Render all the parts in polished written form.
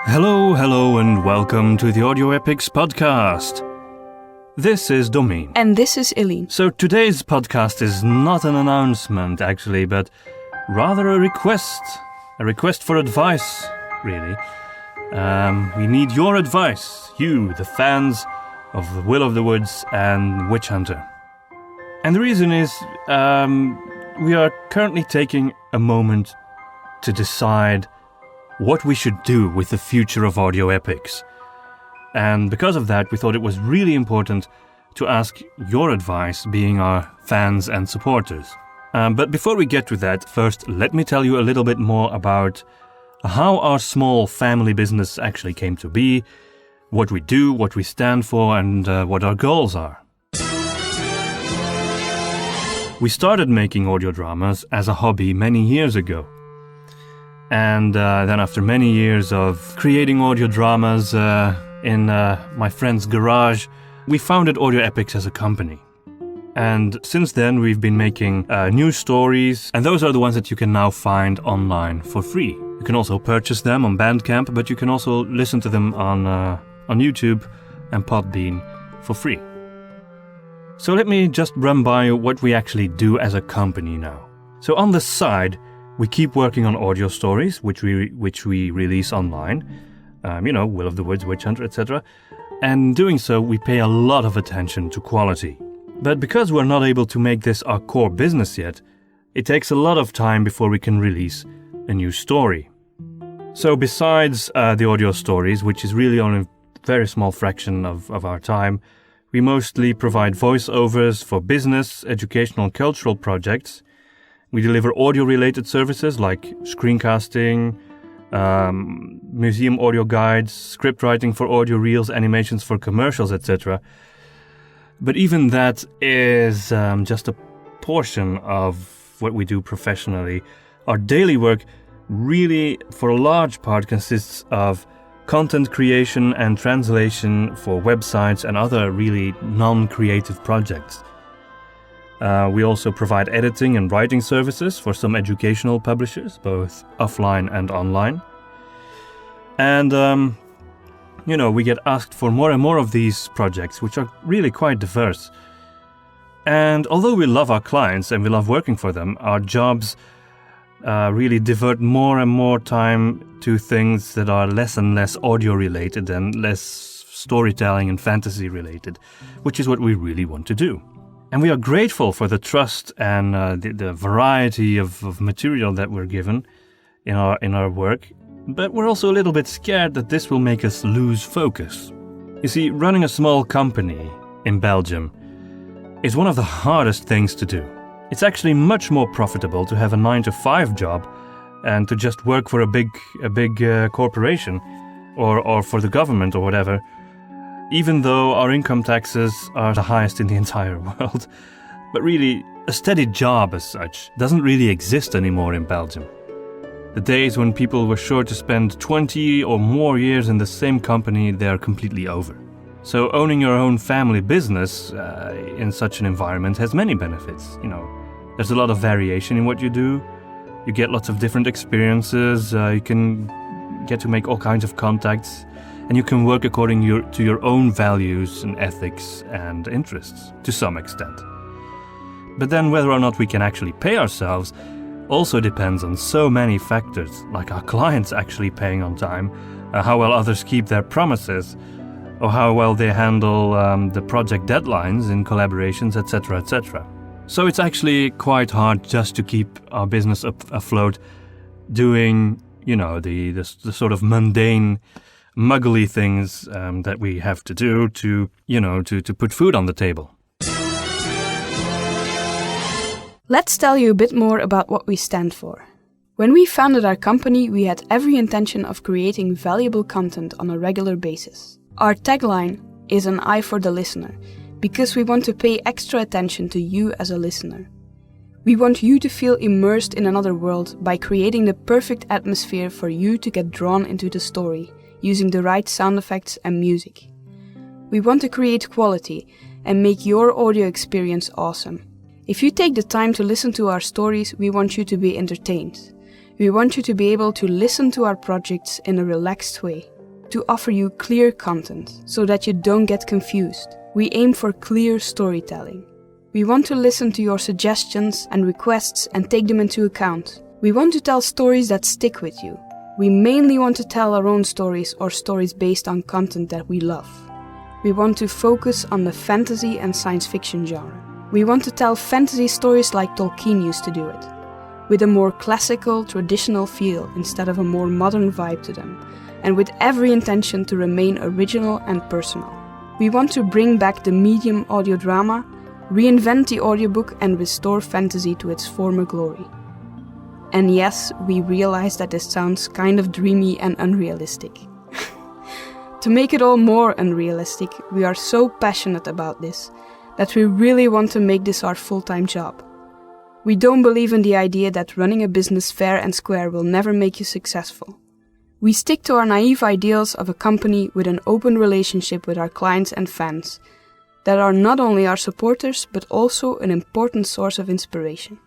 Hello, and welcome to the Audio Epics podcast. This is Domine. And this is Eileen. So today's podcast is not an announcement, actually, but rather a request. A request for advice, really. We need your advice, you, the fans of The Will of the Woods and Witch Hunter. And the reason is, we are currently taking a moment to decide what we should do with the future of audio epics. And because of that, we thought it was really important to ask your advice, being our fans and supporters. But before we get to that, first let me tell you a little bit more about how our small family business actually came to be, what we do, what we stand for, and what our goals are. We started making audio dramas as a hobby many years ago. And then after many years of creating audio dramas in my friend's garage, we founded Audio Epics as a company. And since then, we've been making new stories, and those are the ones that you can now find online for free. You can also purchase them on Bandcamp, but you can also listen to them on YouTube and Podbean for free. So let me just run by what we actually do as a company now. So on the side, we keep working on audio stories, which we release online. Will of the Woods, Witch Hunter, etc. And doing so, we pay a lot of attention to quality. But because we're not able to make this our core business yet, it takes a lot of time before we can release a new story. So besides the audio stories, which is really only a very small fraction of our time, we mostly provide voiceovers for business, educational, cultural projects. We deliver audio-related services like screencasting, museum audio guides, script writing for audio reels, animations for commercials, etc. But even that is just a portion of what we do professionally. Our daily work really, for a large part, consists of content creation and translation for websites and other really non-creative projects. We also provide editing and writing services for some educational publishers, both offline and online. And, we get asked for more and more of these projects, which are really quite diverse. And although we love our clients and we love working for them, our jobs really divert more and more time to things that are less and less audio-related and less storytelling and fantasy-related, which is what we really want to do. And we are grateful for the trust and the variety of material that we're given in our work, but we're also a little bit scared that this will make us lose focus. You see, running a small company in Belgium is one of the hardest things to do. It's actually much more profitable to have a 9-to-5 job and to just work for a big corporation or for the government or whatever, even though our income taxes are the highest in the entire world. But really, a steady job as such doesn't really exist anymore in Belgium. The days when people were sure to spend 20 or more years in the same company, they are completely over. So owning your own family business in such an environment has many benefits. There's a lot of variation in what you do. You get lots of different experiences. You can get to make all kinds of contacts. And you can work according to your own values and ethics and interests, to some extent. But then whether or not we can actually pay ourselves also depends on so many factors, like our clients actually paying on time, how well others keep their promises, or how well they handle the project deadlines in collaborations, etc., etc. So it's actually quite hard just to keep our business afloat, doing, the sort of mundane, muggly things that we have to do to put food on the table. Let's tell you a bit more about what we stand for. When we founded our company, we had every intention of creating valuable content on a regular basis. Our tagline is an eye for the listener, because we want to pay extra attention to you as a listener. We want you to feel immersed in another world by creating the perfect atmosphere for you to get drawn into the story, using the right sound effects and music. We want to create quality and make your audio experience awesome. If you take the time to listen to our stories, we want you to be entertained. We want you to be able to listen to our projects in a relaxed way. to offer you clear content so that you don't get confused. We aim for clear storytelling. We want to listen to your suggestions and requests and take them into account. We want to tell stories that stick with you. We mainly want to tell our own stories or stories based on content that we love. We want to focus on the fantasy and science fiction genre. We want to tell fantasy stories like Tolkien used to do it, with a more classical, traditional feel instead of a more modern vibe to them, and with every intention to remain original and personal. We want to bring back the medium audio drama, reinvent the audiobook and restore fantasy to its former glory. And yes, we realize that this sounds kind of dreamy and unrealistic. To make it all more unrealistic, we are so passionate about this that we really want to make this our full-time job. We don't believe in the idea that running a business fair and square will never make you successful. We stick to our naive ideals of a company with an open relationship with our clients and fans that are not only our supporters but also an important source of inspiration.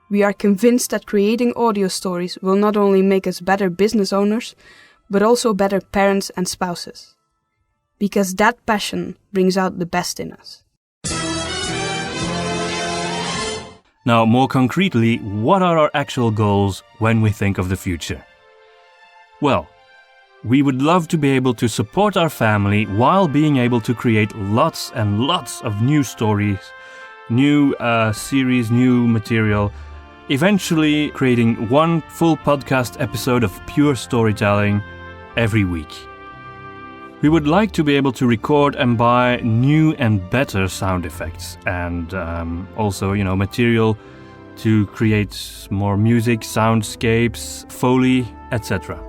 We are convinced that creating audio stories will not only make us better business owners but also better parents and spouses. Because that passion brings out the best in us. Now, more concretely, what are our actual goals when we think of the future? Well, we would love to be able to support our family while being able to create lots and lots of new stories, new series, new material, eventually creating one full podcast episode of pure storytelling every week. We would like to be able to record and buy new and better sound effects and also, material to create more music, soundscapes, Foley, etc.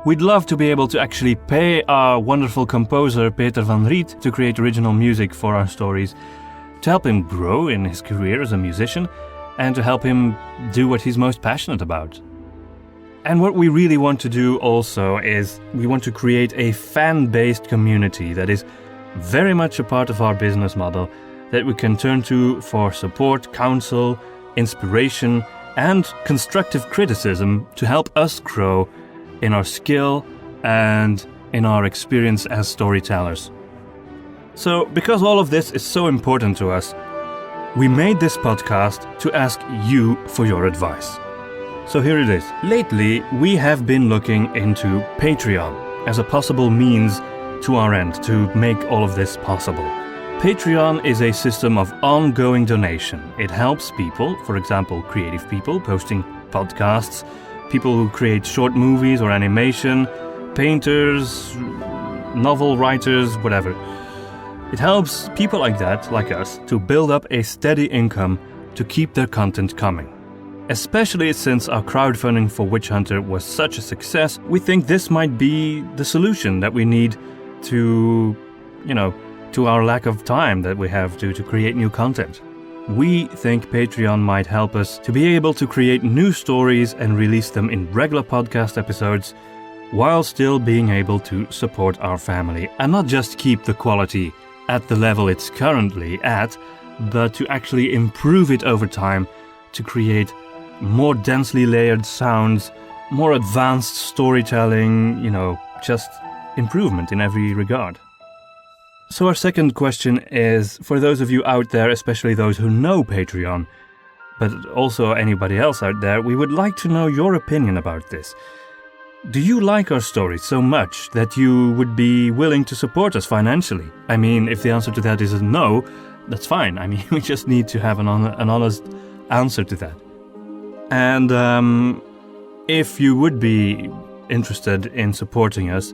We'd love to be able to actually pay our wonderful composer Peter van Riet to create original music for our stories, to help him grow in his career as a musician and to help him do what he's most passionate about. And what we really want to do also is we want to create a fan-based community that is very much a part of our business model that we can turn to for support, counsel, inspiration, and constructive criticism to help us grow in our skill and in our experience as storytellers. So, because all of this is so important to us, we made this podcast to ask you for your advice. So here it is. Lately, we have been looking into Patreon as a possible means to our end to make all of this possible. Patreon is a system of ongoing donation. It helps people, for example, creative people posting podcasts, people who create short movies or animation, painters, novel writers, whatever. It helps people like that, like us, to build up a steady income to keep their content coming. Especially since our crowdfunding for Witch Hunter was such a success, we think this might be the solution that we need to our lack of time that we have to create new content. We think Patreon might help us to be able to create new stories and release them in regular podcast episodes while still being able to support our family and not just keep the quality at the level it's currently at, but to actually improve it over time to create more densely layered sounds, more advanced storytelling, just improvement in every regard. So our second question is, for those of you out there, especially those who know Patreon, but also anybody else out there, we would like to know your opinion about this. Do you like our stories so much that you would be willing to support us financially? I mean, if the answer to that is a no, that's fine. I mean, we just need to have an honest answer to that. And if you would be interested in supporting us,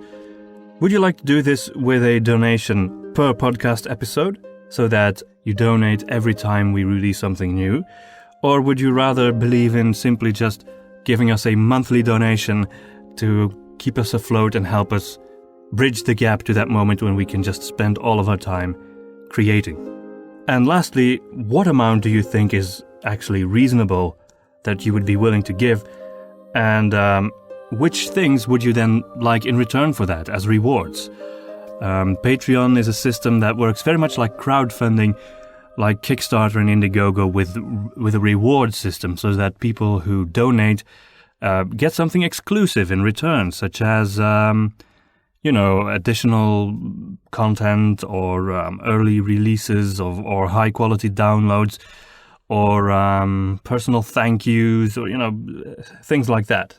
would you like to do this with a donation per podcast episode, so that you donate every time we release something new? Or would you rather believe in simply just giving us a monthly donation to keep us afloat and help us bridge the gap to that moment when we can just spend all of our time creating? And lastly, what amount do you think is actually reasonable that you would be willing to give? And which things would you then like in return for that as rewards? Patreon is a system that works very much like crowdfunding, like Kickstarter and Indiegogo with a reward system, so that people who donate get something exclusive in return, such as additional content or early releases or high quality downloads or personal thank yous or, things like that.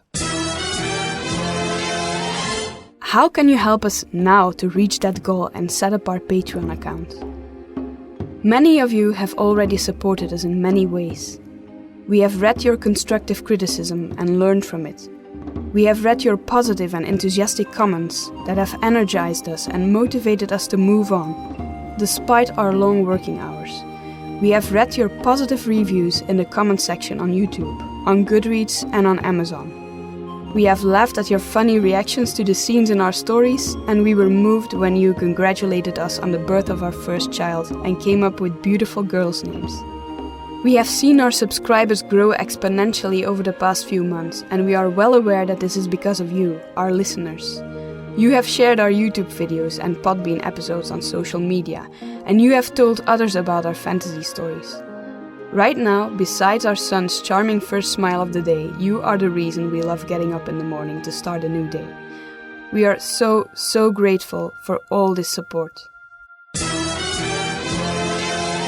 How can you help us now to reach that goal and set up our Patreon account? Many of you have already supported us in many ways. We have read your constructive criticism and learned from it. We have read your positive and enthusiastic comments that have energized us and motivated us to move on, despite our long working hours. We have read your positive reviews in the comment section on YouTube, on Goodreads and on Amazon. We have laughed at your funny reactions to the scenes in our stories, and we were moved when you congratulated us on the birth of our first child and came up with beautiful girls' names. We have seen our subscribers grow exponentially over the past few months, and we are well aware that this is because of you, our listeners. You have shared our YouTube videos and Podbean episodes on social media, and you have told others about our fantasy stories. Right now, besides our son's charming first smile of the day, you are the reason we love getting up in the morning to start a new day. We are so grateful for all this support.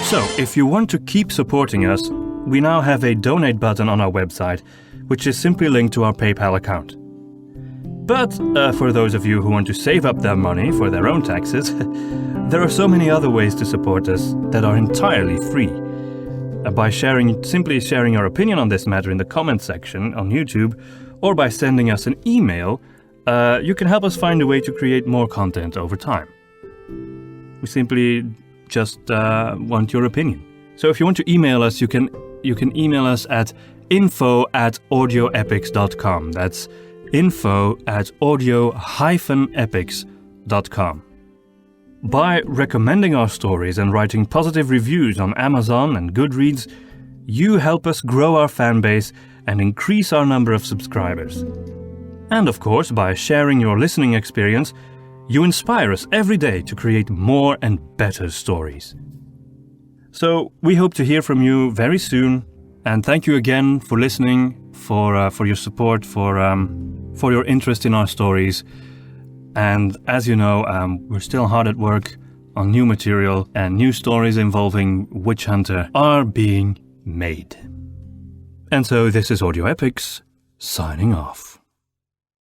So, if you want to keep supporting us, we now have a donate button on our website, which is simply linked to our PayPal account. But for those of you who want to save up their money for their own taxes, there are so many other ways to support us that are entirely free. By simply sharing your opinion on this matter in the comments section on YouTube, or by sending us an email, you can help us find a way to create more content over time. We simply just want your opinion. So if you want to email us, you can email us at info@audioepics.com. That's info@audio-epics.com. By recommending our stories and writing positive reviews on Amazon and Goodreads, you help us grow our fan base and increase our number of subscribers. And of course, by sharing your listening experience, you inspire us every day to create more and better stories. So we hope to hear from you very soon, and thank you again for listening, for your support, for your interest in our stories. And as you know, we're still hard at work on new material, and new stories involving Witch Hunter are being made. And so this is Audio Epics, signing off.